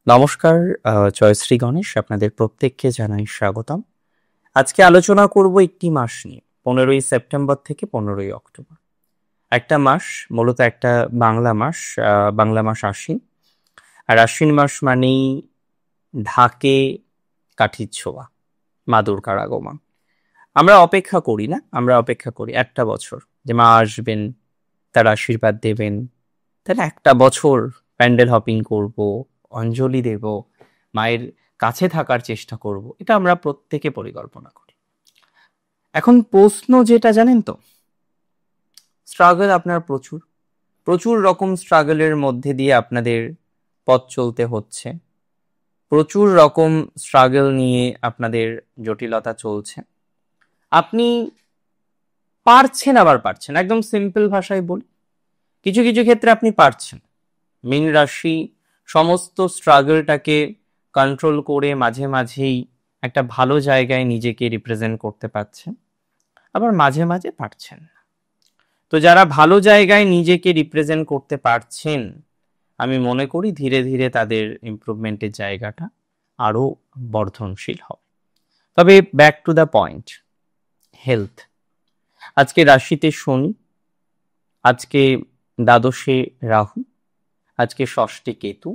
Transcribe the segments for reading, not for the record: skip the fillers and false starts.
নমস্কার, জয়শ্রী গণেশ। আপনাদের প্রত্যেককে জানাই স্বাগতম। আজকে আলোচনা করব একটি মাস নিয়ে, 15ই সেপ্টেম্বর থেকে 15ই অক্টোবর। একটা মাস, মূলত একটা বাংলা মাস আশ্বিন। আর আশ্বিন মাস মানেই ঢাকে কাঠির ছোঁয়া, মা দুর্গার আগমন। আমরা অপেক্ষা করি না, আমরা অপেক্ষা করি একটা বছর যে মা আসবেন, তার আশীর্বাদ দেবেন। তাহলে একটা বছর প্যান্ডেল হপিং করব, অঞ্জলি দেব, মায়ের কাছে থাকার চেষ্টা করব। এটা আমরা প্রত্যেকে পরিকল্পনা করি। এখন প্রশ্ন যেটা জানেন তো, স্ট্রাগল আপনার প্রচুর প্রচুর রকম স্ট্রাগলের মধ্যে দিয়ে আপনাদের পথ চলতে হচ্ছে। প্রচুর রকম স্ট্রাগল নিয়ে আপনাদের জটিলতা চলছে। আপনি পারছেন আবার পারছেন, একদম সিম্পল ভাষায় বলি, কিছু কিছু ক্ষেত্রে আপনি পারছেন। মীন রাশি সমস্ত স্ট্রাগলটাকে কন্ট্রোল করে মাঝে মাঝেই একটা ভালো জায়গায় নিজেকে রিপ্রেজেন্ট করতে পারছেন, আবার মাঝে মাঝে পারছেন না। তো যারা ভালো জায়গায় নিজেকে রিপ্রেজেন্ট করতে পারছেন, আমি মনে করি ধীরে ধীরে তাদের ইমপ্রুভমেন্টের জায়গাটা আরো বর্ধনশীল হবে। তবে back to the point, health. আজকে রাশিতে শনি, আজকে দ্বাদশে রাহু, আজকে ষষ্ঠে কেতু।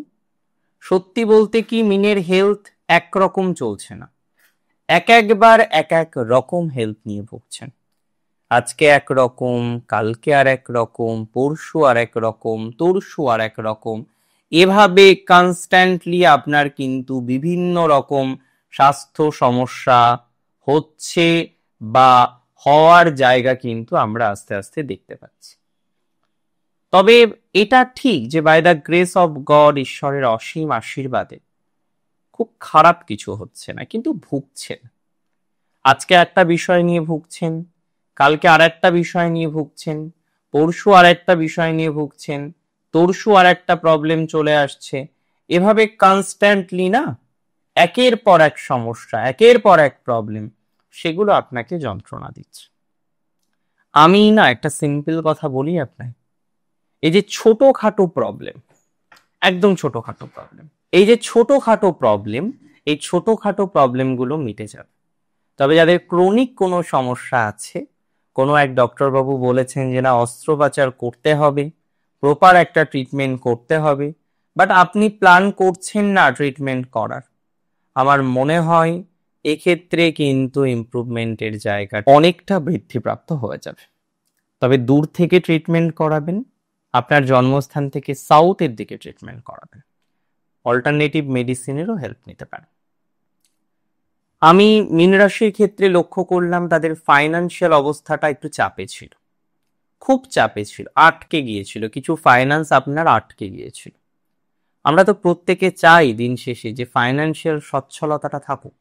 সত্যি বলতে কি, মিনের হেলথ একরকম চলছে না, একবার এক এক রকম হেলথ নিয়ে ভুগছেন। আজকে একরকম, কালকে আর এক রকম, পরশু আর এক রকম, তরশু আর এক রকম। এভাবে কনস্ট্যান্টলি আপনার কিন্তু বিভিন্ন রকম স্বাস্থ্য সমস্যা হচ্ছে বা হওয়ার জায়গা কিন্তু আমরা আস্তে আস্তে দেখতে পাচ্ছি। তবে এটা ঠিক যে by the grace of God, ঈশ্বরের অসীম আশীর্বাদে খুব খারাপ কিছু হচ্ছে না, কিন্তু ভুগছেন। আজকে একটা বিষয় নিয়ে ভুগছেন, কালকে আর একটা বিষয় নিয়ে ভুগছেন, পরশু আর একটা বিষয় নিয়ে ভুগছেন, তরশু আর একটা প্রবলেম চলে আসছে। এভাবে কনস্ট্যান্টলি না, একের পর এক সমস্যা, একের পর এক প্রবলেম, সেগুলো আপনাকে যন্ত্রণা দিচ্ছে। আমি না একটা সিম্পল কথা বলি আপনাকে, এই যে ছোটখাটো প্রবলেম, একদম ছোটখাটো প্রবলেম, এই যে ছোটখাটো প্রবলেম, এই ছোটখাটো প্রবলেমগুলো মিটে যাবে। তবে যাদের ক্রনিক কোনো সমস্যা আছে, কোনো এক ডক্টরবাবু বলেছেন যে না, অস্ত্রোপচার করতে হবে, প্রপার একটা ট্রিটমেন্ট করতে হবে, বাট আপনি প্ল্যান করছেন না ট্রিটমেন্ট করার, আমার মনে হয় এক্ষেত্রে কিন্তু ইমপ্রুভমেন্টের জায়গা অনেকটা বৃদ্ধিপ্রাপ্ত হয়ে যাবে। তবে দূর থেকে ট্রিটমেন্ট করাবেন, আপনার জন্মস্থান থেকে সাউথের দিকে ট্রিটমেন্ট করাবেন, অল্টারনেটিভ মেডিসিনেরও হেল্প নিতে পারেন। আমি মীন রাশির ক্ষেত্রে লক্ষ্য করলাম তাদের ফাইন্যান্সিয়াল অবস্থাটা একটু চাপে ছিল, খুব চাপে ছিল, আটকে গিয়েছিল, কিছু ফাইন্যান্স আপনার আটকে গিয়েছিল। আমরা তো প্রত্যেকে চাই দিন শেষে যে ফাইন্যান্সিয়াল সচ্ছলতাটা থাকুক,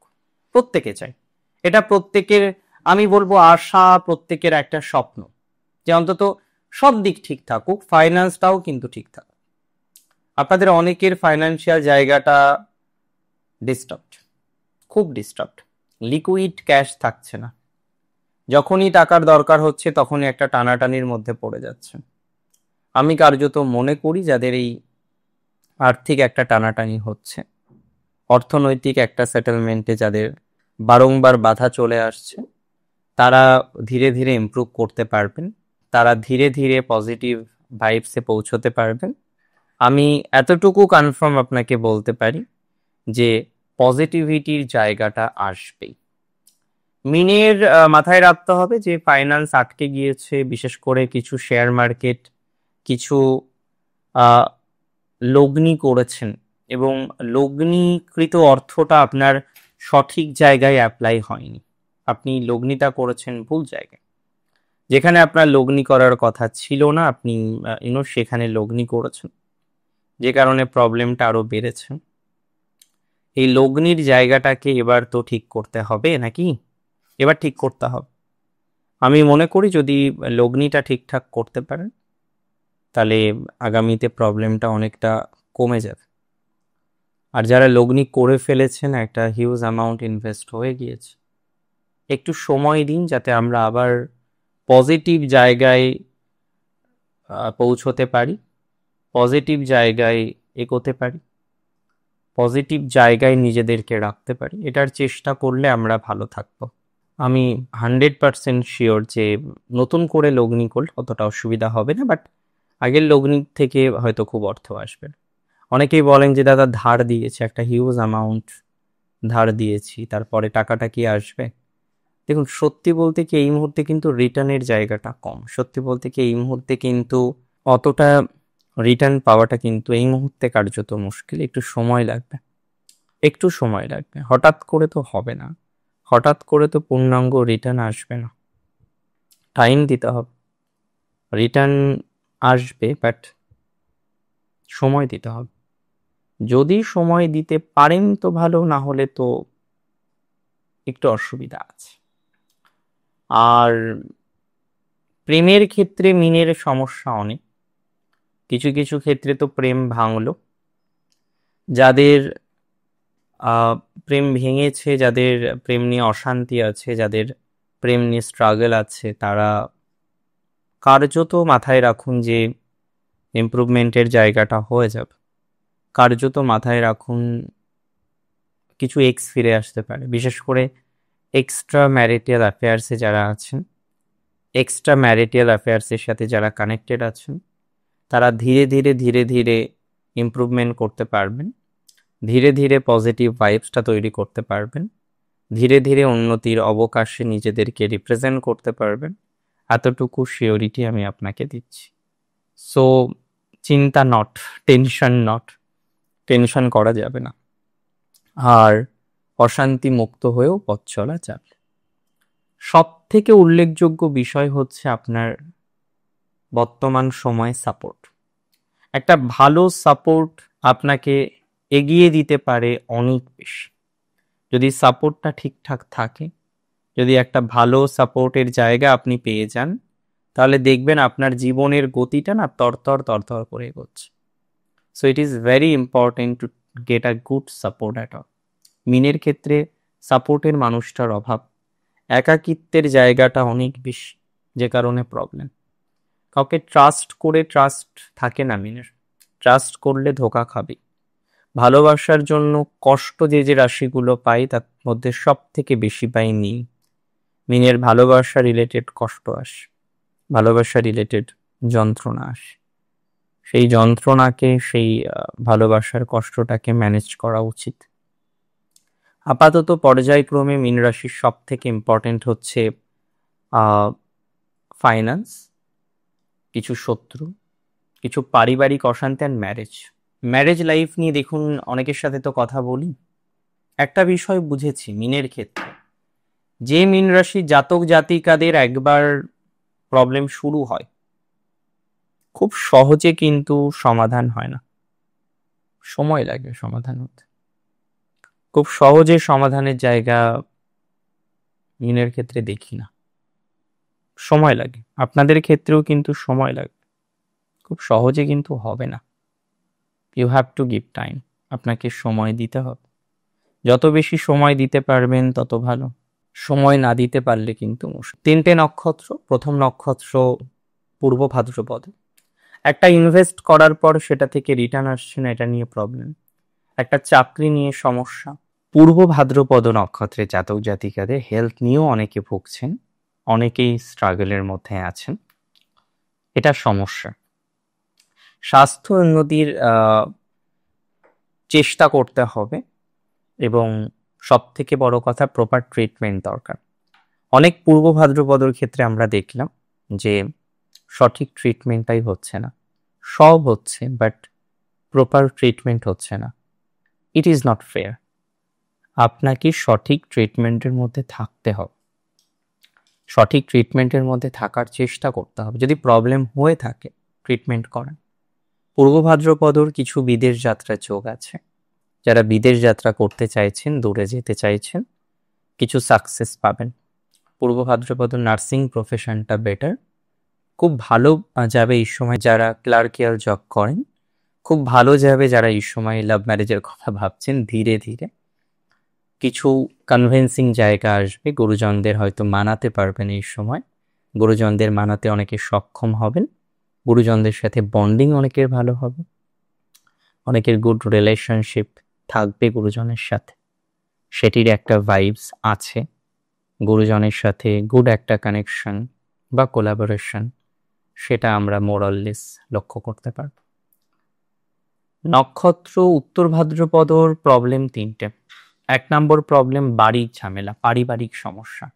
প্রত্যেকে চাই। এটা প্রত্যেকের, আমি বলবো আশা, প্রত্যেকের একটা স্বপ্ন যে অন্তত সব দিক ঠিক থাকুক, ফাইন্যান্সটাও কিন্তু ঠিক থাকুক। আপনাদের অনেকের ফাইন্যান্সিয়াল জায়গাটা ডিস্টার্বড, খুব ডিস্টার্বড। লিকুইড ক্যাশ থাকছে না, যখনই টাকার দরকার হচ্ছে তখনই একটা টানাটানির মধ্যে পড়ে যাচ্ছে। আমি কার্যত মনে করি যাদের এই আর্থিক একটা টানাটানি হচ্ছে, অর্থনৈতিক একটা সেটেলমেন্টে যাদের বারংবার বাধা চলে আসছে, তারা ধীরে ধীরে ইমপ্রুভ করতে পারবেন, তারা ধীরে ধীরে পজিটিভ ভাইবসে পৌঁছতে পারবেন। আমি এতটুকু কনফার্ম আপনাকে বলতে পারি যে পজিটিভিটির জায়গাটা আসবেই। মিনের মাথায় রাখতে হবে যে ফাইন্যান্স আটকে গিয়েছে, বিশেষ করে কিছু শেয়ার মার্কেট, কিছু লগ্নি করেছেন এবং লগ্নিকৃত অর্থটা আপনার সঠিক জায়গায় অ্যাপ্লাই হয়নি। আপনি লগ্নিটা করেছেন ভুল জায়গায়, যেখানে আপনার লগ্নি করার কথা ছিল না, আপনি সেখানে লগ্নি করেছেন, যে কারণে প্রবলেমটা আরো বেড়েছে। এই লগ্নির জায়গাটাকে এবার তো ঠিক করতে হবে নাকি, এবার ঠিক করতে হবে। আমি মনে করি যদি লগ্নিটা ঠিকঠাক করতে পারেন, তাহলে আগামীতে প্রবলেমটা অনেকটা কমে যাবে। আর যারা লগ্নি করে ফেলেছেন, একটা হিউজ অ্যামাউন্ট ইনভেস্ট হয়ে গিয়েছে, একটু সময় দিন যাতে আমরা আবার পজিটিভ জায়গায় পৌঁছতে পারি, পজিটিভ জায়গায় এগোতে পারি, পজিটিভ জায়গায় নিজেদেরকে রাখতে পারি, এটার চেষ্টা করলে আমরা ভালো থাকবো। আমি 100% শিওর যে নতুন করে লগ্নি করলে অতটা অসুবিধা হবে না, বাট আগের লগ্নির থেকে হয়তো খুব অর্থ আসবে না। অনেকেই বলেন যে দাদা ধার দিয়েছে, একটা হিউজ অ্যামাউন্ট ধার দিয়েছি, তারপরে টাকাটা কি আসবে? দেখুন, সত্যি বলতে কি এই মুহূর্তে কিন্তু রিটার্নের জায়গাটা কম। সত্যি বলতে কি এই মুহূর্তে কিন্তু অতটা রিটার্ন পাওয়াটা কিন্তু এই মুহূর্তে কার্যত মুশকিল। একটু সময় লাগবে, একটু সময় লাগবে। হঠাৎ করে তো হবে না, হঠাৎ করে তো পূর্ণাঙ্গ রিটার্ন আসবে না, টাইম দিতে হবে। রিটার্ন আসবে, বাট সময় দিতে হবে। যদি সময় দিতে পারেন তো ভালো, না হলে তো একটু অসুবিধা আছে। আর প্রেমের ক্ষেত্রে মিনের সমস্যা অনেক, কিছু কিছু ক্ষেত্রে তো প্রেম ভাঙলো। যাদের প্রেম ভেঙেছে, যাদের প্রেম নিয়ে অশান্তি আছে, যাদের প্রেম নিয়ে স্ট্রাগল আছে, তারা কার্যত মাথায় রাখুন যে ইমপ্রুভমেন্টের জায়গাটা হয়ে যাবে। কার্যত মাথায় রাখুন কিছু এক্স ফিরে আসতে পারে, বিশেষ করে এক্সট্রা ম্যারিটাল অ্যাফেয়ার্সে যারা আছেন, এক্সট্রা ম্যারিটাল অ্যাফেয়ার্সের সাথে যারা কানেক্টেড আছেন, তারা ধীরে ধীরে ধীরে ধীরে ইমপ্রুভমেন্ট করতে পারবেন, ধীরে ধীরে পজিটিভ ভাইবসটা তৈরি করতে পারবেন, ধীরে ধীরে উন্নতির অবকাশে নিজেদেরকে রিপ্রেজেন্ট করতে পারবেন। এতটুকু শিওরিটি আমি আপনাকে দিচ্ছি। সো চিন্তা নট, টেনশন নট, টেনশন করা যাবে না, আর অশান্তি মুক্ত হয়েও পথ চলা যাবে। সব থেকে উল্লেখযোগ্য বিষয় হচ্ছে আপনার বর্তমান সময় সাপোর্ট। একটা ভালো সাপোর্ট আপনাকে এগিয়ে দিতে পারে অনেক বেশি। যদি সাপোর্টটা ঠিকঠাক থাকে, যদি একটা ভালো সাপোর্টের জায়গা আপনি পেয়ে যান, তাহলে দেখবেন আপনার জীবনের গতিটা না তরতর তরতর করে এগোচ্ছে। So it is very important to get a good support at all. মিনের ক্ষেত্রে সাপোর্টের মানুষটার অভাব, একাকিত্বের জায়গাটা অনেক বেশি, যে কারণে প্রবলেম। কাউকে ট্রাস্ট করে ট্রাস্ট থাকে না মিনের, ট্রাস্ট করলে ধোকা খাবে। ভালোবাসার জন্য কষ্ট যে যে রাশিগুলো পাই তার মধ্যে সব থেকে বেশি পাই মিন। মিনের ভালোবাসা রিলেটেড কষ্ট আসে, ভালোবাসা রিলেটেড যন্ত্রণা আসে। সেই যন্ত্রণাকে, সেই ভালোবাসার কষ্টটাকে ম্যানেজ করা উচিত। আপাতত পর্যায়ক্রমে মীন রাশির সব থেকে ইম্পর্টেন্ট হচ্ছে ফাইন্যান্স, কিছু শত্রু, কিছু পারিবারিক অশান্তি অ্যান্ড ম্যারেজ। ম্যারেজ লাইফ নিয়ে দেখুন, অনেকের সাথে তো কথা বলি, একটা বিষয় বুঝেছি মিনের ক্ষেত্রে, যে মীন রাশি জাতক জাতিকাদের একবার প্রবলেম শুরু হয়, খুব সহজে কিন্তু সমাধান হয় না, সময় লাগে সমাধান হতে। খুব সহজে সমাধানের জায়গা মিনের ক্ষেত্রে দেখি না, সময় লাগে। আপনাদের ক্ষেত্রেও কিন্তু সময় লাগে, খুব সহজে কিন্তু হবে না। You have to give time, আপনাকে সময় দিতে হবে। যত বেশি সময় দিতে পারবেন তত ভালো, সময় না দিতে পারলে কিন্তু মুশকিল। 3টে নক্ষত্র, প্রথম নক্ষত্র পূর্ব ভাদ্রপদ। একটা ইনভেস্ট করার পর সেটা থেকে রিটার্ন আসছে না, এটা নিয়ে প্রবলেম। একটা চাকরি নিয়ে সমস্যা। পূর্ব ভাদ্রপদ নক্ষত্রে জাতক জাতিকাদের হেলথ নিয়েও অনেকে ভুগছেন, অনেকেই স্ট্রাগলের মধ্যে আছেন, এটা সমস্যা। স্বাস্থ্য উন্নতির চেষ্টা করতে হবে, এবং সব থেকে বড় কথা প্রপার ট্রিটমেন্ট দরকার। অনেক পূর্ব ভাদ্রপদর ক্ষেত্রে আমরা দেখলাম যে সঠিক ট্রিটমেন্টটাই হচ্ছে না, সব হচ্ছে বাট প্রপার ট্রিটমেন্ট হচ্ছে না। It is not fair. আপনাকে সঠিক ট্রিটমেন্টের মধ্যে থাকতে হবে, সঠিক ট্রিটমেন্টের মধ্যে থাকার চেষ্টা করতে হবে। যদি প্রবলেম হয়ে থাকে ট্রিটমেন্ট করেন। পূর্ব ভাদ্রপদর কিছু বিদেশ যাত্রার যোগ আছে, যারা বিদেশ যাত্রা করতে চাইছেন, দূরে যেতে চাইছেন, কিছু সাকসেস পাবেন। পূর্ব ভাদ্রপদ নার্সিং প্রফেশনটা বেটার, খুব ভালো যাবে এই সময়। যারা ক্লার্কিয়াল জব করেন খুব ভালো যাবে। যারা এই সময় লাভ ম্যারেজের কথা ভাবছেন, ধীরে ধীরে কিছু কনভিন্সিং জায়গা আসবে, গুরুজনদের হয়তো মানাতে পারবেন এই সময়, গুরুজনদের মানাতে অনেকে সক্ষম হবেন, গুরুজনদের সাথে বন্ডিং অনেকের ভালো হবে, অনেকের গুড রিলেশনশিপ থাকবে গুরুজনের সাথে, সেটির একটা ভাইবস আছে, গুরুজনের সাথে গুড একটা কানেকশন বা কোলাবোরেশন, সেটা আমরা মোরাললেস লক্ষ্য করতে পারব। নক্ষত্র উত্তর ভাদ্রপদর প্রবলেম 3টে। 1 নম্বর প্রবলেম বাড়ির ঝামেলা, পারিবারিক সমস্যা।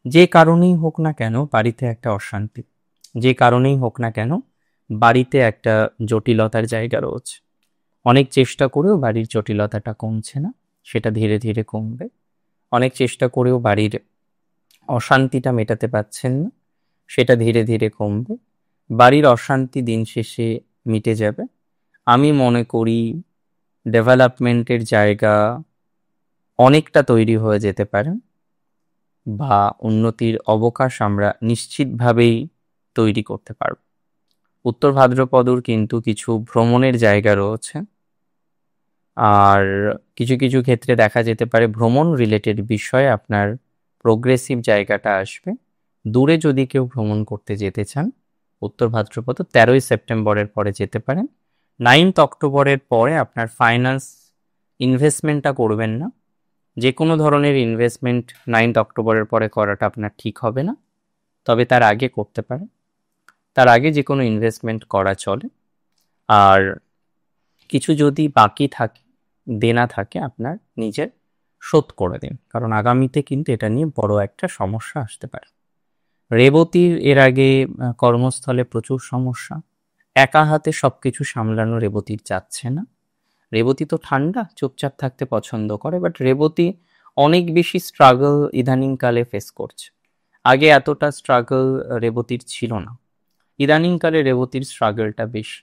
যে কারণেই হোক না কেন বাড়িতে একটা অশান্তি, যে কারণেই হোক না কেন বাড়িতে একটা জটিলতার জায়গা রয়েছে। অনেক চেষ্টা করেও বাড়ির জটিলতাটা কমছে না, সেটা ধীরে ধীরে কমবে। অনেক চেষ্টা করেও বাড়ির অশান্তিটা মেটাতে পারছেন না, সেটা ধীরে ধীরে কমবে। বাড়ির অশান্তি দিন শেষে মিটে যাবে। আমি মনে করি ডেভেলপমেন্টের জায়গা অনেকটা তৈরি হয়ে যেতে পারে, বা উন্নতির অবকাশ আমরা নিশ্চিতভাবেই তৈরি করতে পারব। উত্তর ভাদ্রপদর কিন্তু কিছু ভ্রমণের জায়গা রয়েছে, আর কিছু কিছু ক্ষেত্রে দেখা যেতে পারে ভ্রমণ রিলেটেড বিষয়ে আপনার প্রোগ্রেসিভ জায়গাটা আসবে। দূরে যদি কেউ ভ্রমণ করতে যেতে চান, উত্তর ভাদ্রপদ 13ই সেপ্টেম্বরের পরে যেতে পারেন। 9th অক্টোবরের পরে আপনার ফাইন্যান্স ইনভেস্টমেন্টটা করবেন না। যে কোনো ধরনের ইনভেস্টমেন্ট 9th অক্টোবরের পরে করাটা আপনার ঠিক হবে না, তবে তার আগে করতে পারেন। তার আগে যে কোনো ইনভেস্টমেন্ট করা চলে। আর কিছু যদি বাকি থাকে, দেনা থাকে, আপনার নিজের শোধ করে দিন, কারণ আগামীতে কিন্তু এটা নিয়ে বড় একটা সমস্যা আসতে পারে। রেবতীর এর আগে কর্মস্থলে প্রচুর সমস্যা, একা হাতে সবকিছু সামলানো রেবতীর যাচ্ছে না। রেবতী তো ঠান্ডা, চুপচাপ থাকতে পছন্দ করে, বাট রেবতী অনেক বেশি স্ট্রাগল ইদানিংকালে ফেস করছে। আগে এতটা স্ট্রাগল রেবতীর ছিল না, ইদানিংকালে রেবতীর স্ট্রাগলটা বেশি।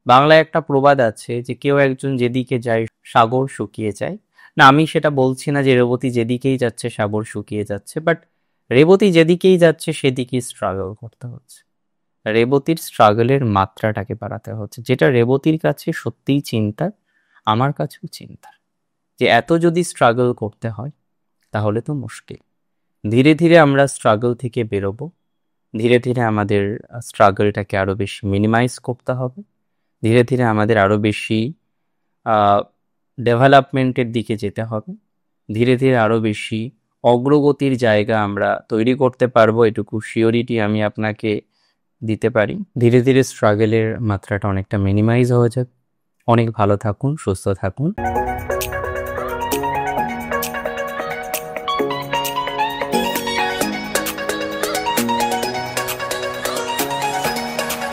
বাংলায় একটা প্রবাদ আছে যে কেউ একজন যেদিকে যায় সাগর শুকিয়ে যায়। না, আমি সেটা বলছি না যে রেবতী যেদিকেই যাচ্ছে সাগর শুকিয়ে যাচ্ছে, বাট রেবতী যেদিকেই যাচ্ছে সেদিকেই স্ট্রাগল করতে হচ্ছে। রেবতীর স্ট্রাগলের মাত্রাটাকে বাড়াতে হচ্ছে, যেটা রেবতীর কাছে সত্যিই চিন্তার, আমার কাছেও চিন্তার। যে এত যদি স্ট্রাগল করতে হয় তাহলে তো মুশকিল। ধীরে ধীরে আমরা স্ট্রাগল থেকে বেরোবো, ধীরে ধীরে আমাদের স্ট্রাগলটাকে আরো বেশি মিনিমাইজ করতে হবে, ধীরে ধীরে আমাদের আরো বেশি ডেভেলপমেন্টের দিকে যেতে হবে, ধীরে ধীরে আরো বেশি অগ্রগতির জায়গা আমরা তৈরি করতে পারবো, এটুকু শিওরিটি আমি আপনাকে দিতে পারি। ধীরে ধীরে স্ট্রাগলের মাত্রাটা অনেকটা মিনিমাইজ হয়ে যাবে। অনেক ভালো থাকুন, সুস্থ থাকুন।